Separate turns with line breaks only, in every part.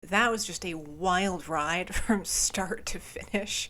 That was just a wild ride from start to finish.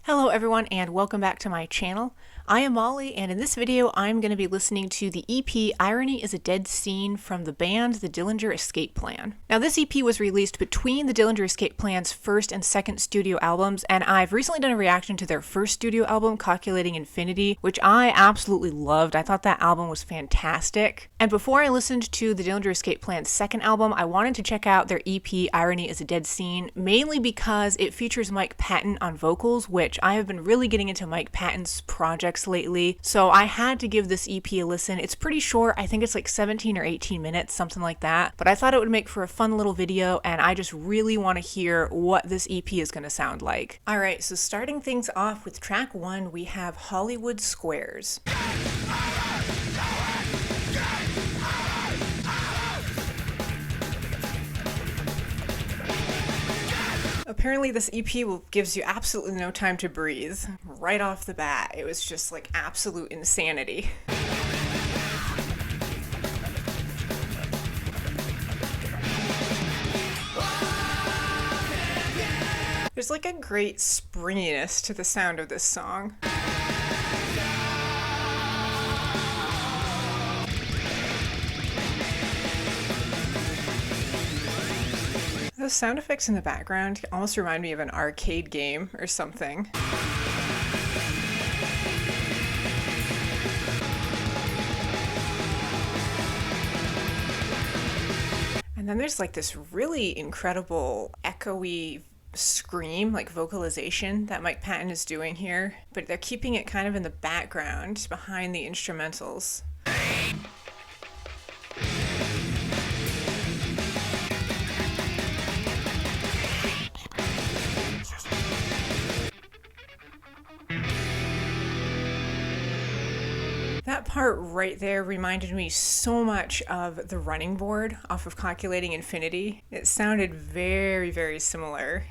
Hello everyone and welcome back to my channel. I am Molly, and in this video I'm going to be listening to the EP Irony is a Dead Scene from the band the Dillinger Escape Plan. Now this EP was released between the Dillinger Escape Plan's first and second studio albums, and I've recently done a reaction to their first studio album, Calculating Infinity, which I absolutely loved. I thought that album was fantastic. And before I listened to the Dillinger Escape Plan's second album, I wanted to check out their EP Irony is a Dead Scene, mainly because it features Mike Patton on vocals, which I have been really getting into Mike Patton's projects lately, so I had to give this EP a listen. It's pretty short. I think it's like 17 or 18 minutes, something like that, but I thought it would make for a fun little video, and I just really want to hear what this EP is going to sound like. Alright, so starting things off with track 1, we have Hollywood Squares. Apparently this EP gives you absolutely no time to breathe. Right off the bat, it was just like absolute insanity. There's like a great springiness to the sound of this song. Those sound effects in the background almost remind me of an arcade game or something. And then there's like this really incredible echoey scream, like vocalization that Mike Patton is doing here, but they're keeping it kind of in the background behind the instrumentals. That part right there reminded me so much of the running board off of Calculating Infinity. It sounded very, very similar.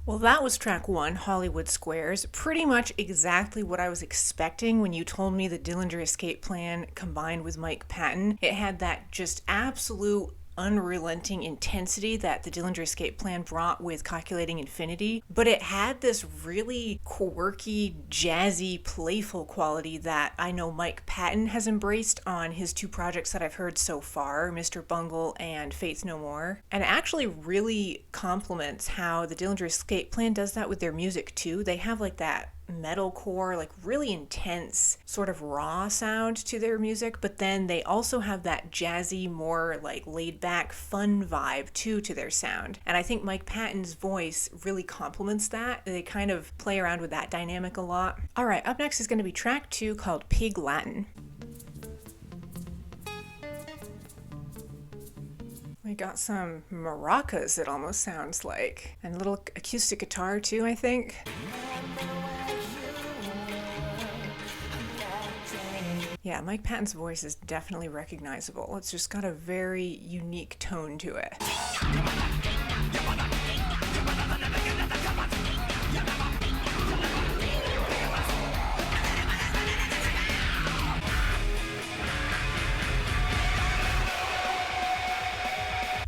Well, that was track 1, Hollywood Squares. Pretty much exactly what I was expecting when you told me the Dillinger Escape Plan combined with Mike Patton. It had that just absolute unrelenting intensity that the Dillinger Escape Plan brought with Calculating Infinity, but it had this really quirky, jazzy, playful quality that I know Mike Patton has embraced on his 2 projects that I've heard so far, Mr. Bungle and Faith No More. And it actually really complements how the Dillinger Escape Plan does that with their music too. They have like that metalcore, like really intense sort of raw sound to their music, but then they also have that jazzy, more like laid back fun vibe too to their sound. And I think Mike Patton's voice really complements that. They kind of play around with that dynamic a lot. Alright, up next is going to be track 2 called Pig Latin. We got some maracas, it almost sounds like, and a little acoustic guitar too, I think. Yeah, Mike Patton's voice is definitely recognizable. It's just got a very unique tone to it.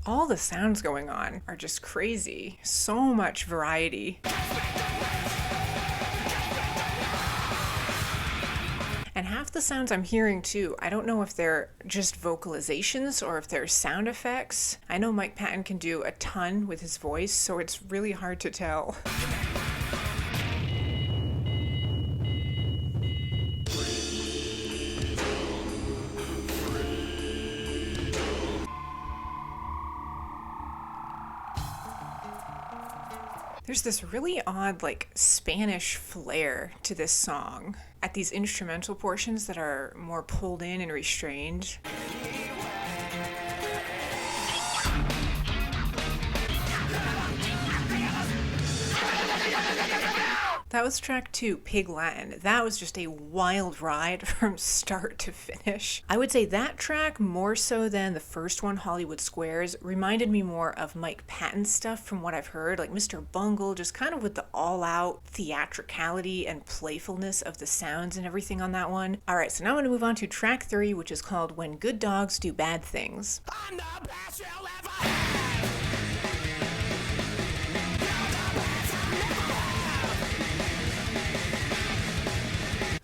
All the sounds going on are just crazy. So much variety. And half the sounds I'm hearing too, I don't know if they're just vocalizations or if they're sound effects. I know Mike Patton can do a ton with his voice, so it's really hard to tell. There's this really odd, like, Spanish flair to this song at these instrumental portions that are more pulled in and restrained. That was track 2, Pig Latin. That was just a wild ride from start to finish. I would say that track, more so than the first one, Hollywood Squares, reminded me more of Mike Patton's stuff from what I've heard, like Mr. Bungle, just kind of with the all-out theatricality and playfulness of the sounds and everything on that one. Alright, so now I'm going to move on to track 3, which is called When Good Dogs Do Bad Things. I'm the best you'll ever have.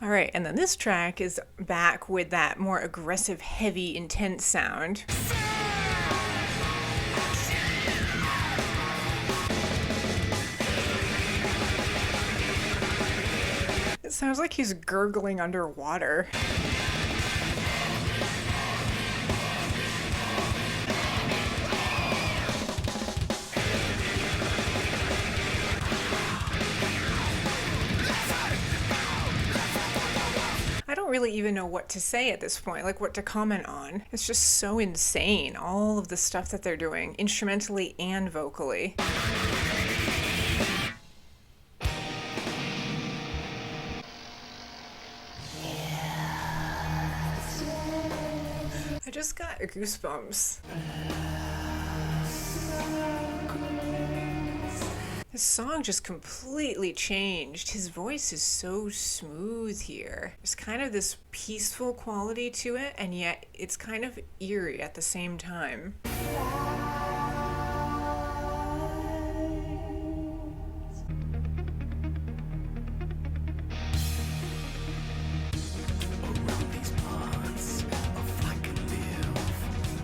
All right, and then this track is back with that more aggressive, heavy, intense sound. It sounds like he's gurgling underwater. I don't really even know what to say at this point, like what to comment on. It's just so insane, all of the stuff that they're doing, instrumentally and vocally. I just got goosebumps. His song just completely changed. His voice is so smooth here. There's kind of this peaceful quality to it, and yet it's kind of eerie at the same time.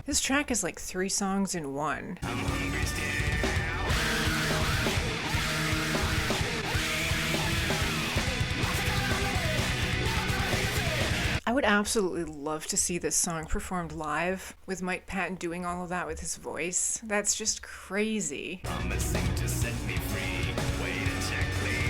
This track is like 3 songs in one. I would absolutely love to see this song performed live with Mike Patton doing all of that with his voice. That's just crazy. Promising to set me free. Wait a check, please.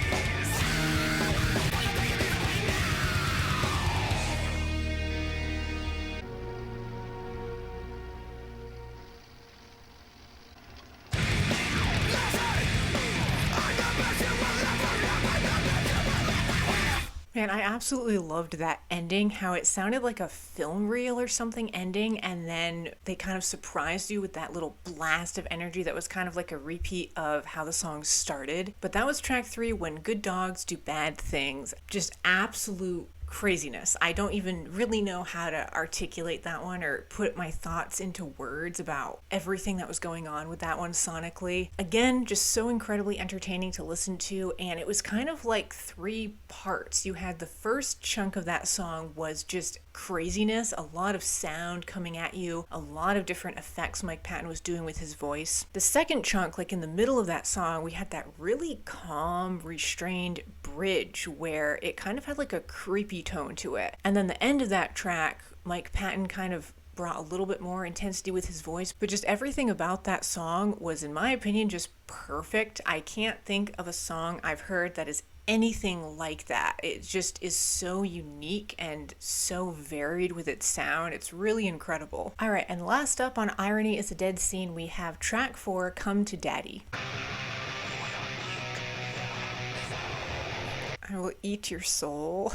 Man, I absolutely loved that ending, how it sounded like a film reel or something ending, and then they kind of surprised you with that little blast of energy that was kind of like a repeat of how the song started. But that was track 3, When Good Dogs Do Bad Things. Just absolute craziness. I don't even really know how to articulate that one or put my thoughts into words about everything that was going on with that one sonically. Again, just so incredibly entertaining to listen to, and it was kind of like 3 parts. You had the first chunk of that song was just craziness, a lot of sound coming at you, a lot of different effects Mike Patton was doing with his voice. The second chunk, like in the middle of that song, we had that really calm, restrained bridge where it kind of had like a creepy tone to it. And then the end of that track, Mike Patton kind of brought a little bit more intensity with his voice, but just everything about that song was, in my opinion, just perfect. I can't think of a song I've heard that is anything like that. It just is so unique and so varied with its sound. It's really incredible. All right, and last up on Irony is a Dead Scene, we have track 4, Come to Daddy. I will eat your soul.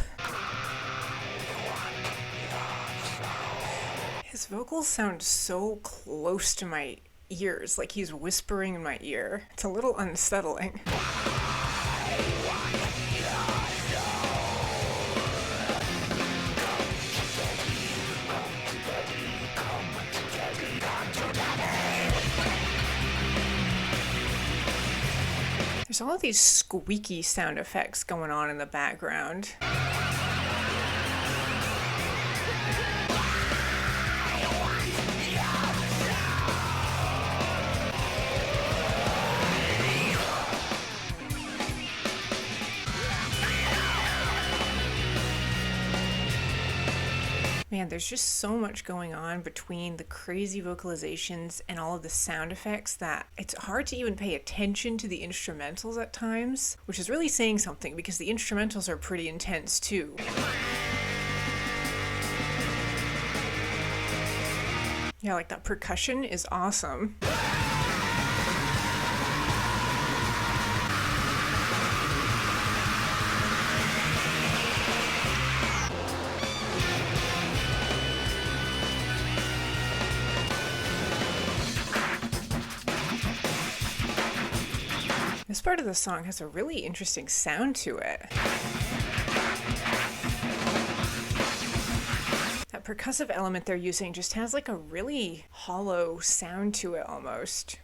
His vocals sound so close to my ears, like he's whispering in my ear. It's a little unsettling. There's all of these squeaky sound effects going on in the background. Man, there's just so much going on between the crazy vocalizations and all of the sound effects that it's hard to even pay attention to the instrumentals at times, which is really saying something because the instrumentals are pretty intense too. Yeah, like that percussion is awesome. This part of the song has a really interesting sound to it. That percussive element they're using just has like a really hollow sound to it almost.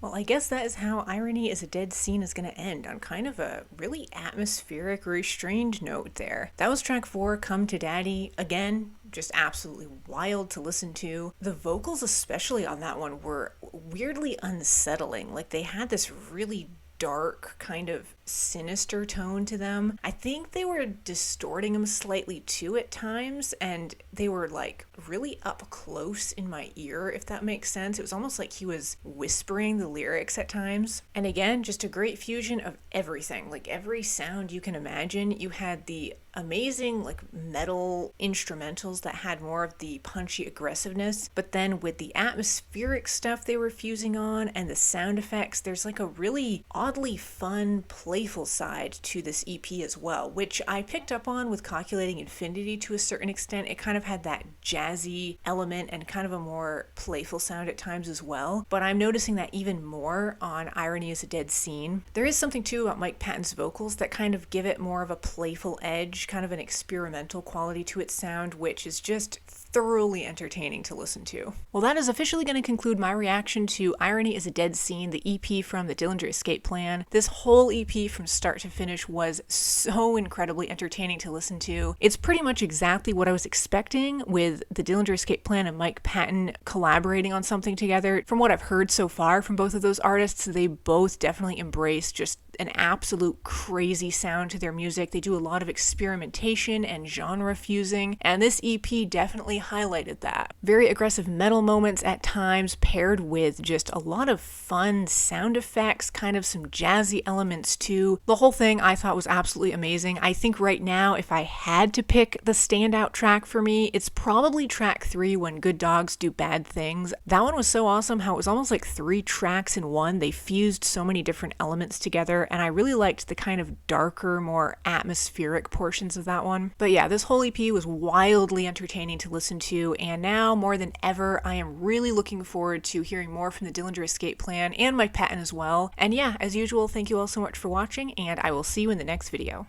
Well, I guess that is how Irony is a Dead Scene is going to end, on kind of a really atmospheric, restrained note there. That was track 4, Come to Daddy. Again, just absolutely wild to listen to. The vocals, especially on that one, were weirdly unsettling. Like, they had this really dark, kind of sinister tone to them. I think they were distorting them slightly too at times, and they were like really up close in my ear, if that makes sense. It was almost like he was whispering the lyrics at times. And again, just a great fusion of everything, like every sound you can imagine. You had the amazing like metal instrumentals that had more of the punchy aggressiveness, but then with the atmospheric stuff they were fusing on and the sound effects, there's like a really oddly fun, playful side to this EP as well, which I picked up on with Calculating Infinity to a certain extent. It kind of had that jazzy element and kind of a more playful sound at times as well, but I'm noticing that even more on Irony is a Dead Scene. There is something too about Mike Patton's vocals that kind of give it more of a playful edge, kind of an experimental quality to its sound, which is just thoroughly entertaining to listen to. Well, that is officially going to conclude my reaction to Irony is a Dead Scene, the EP from the Dillinger Escape Plan. This whole EP from start to finish was so incredibly entertaining to listen to. It's pretty much exactly what I was expecting with the Dillinger Escape Plan and Mike Patton collaborating on something together. From what I've heard so far from both of those artists, they both definitely embrace just an absolute crazy sound to their music. They do a lot of experimentation and genre fusing, and this EP definitely highlighted that. Very aggressive metal moments at times, paired with just a lot of fun sound effects, kind of some jazzy elements too. The whole thing I thought was absolutely amazing. I think right now, if I had to pick the standout track for me, it's probably track 3, When Good Dogs Do Bad Things. That one was so awesome how it was almost like 3 tracks in one. They fused so many different elements together, and I really liked the kind of darker, more atmospheric portions of that one. But yeah, this whole EP was wildly entertaining to listen to, and now more than ever, I am really looking forward to hearing more from the Dillinger Escape Plan and Mike Patton as well. And yeah, as usual, thank you all so much for watching, and I will see you in the next video.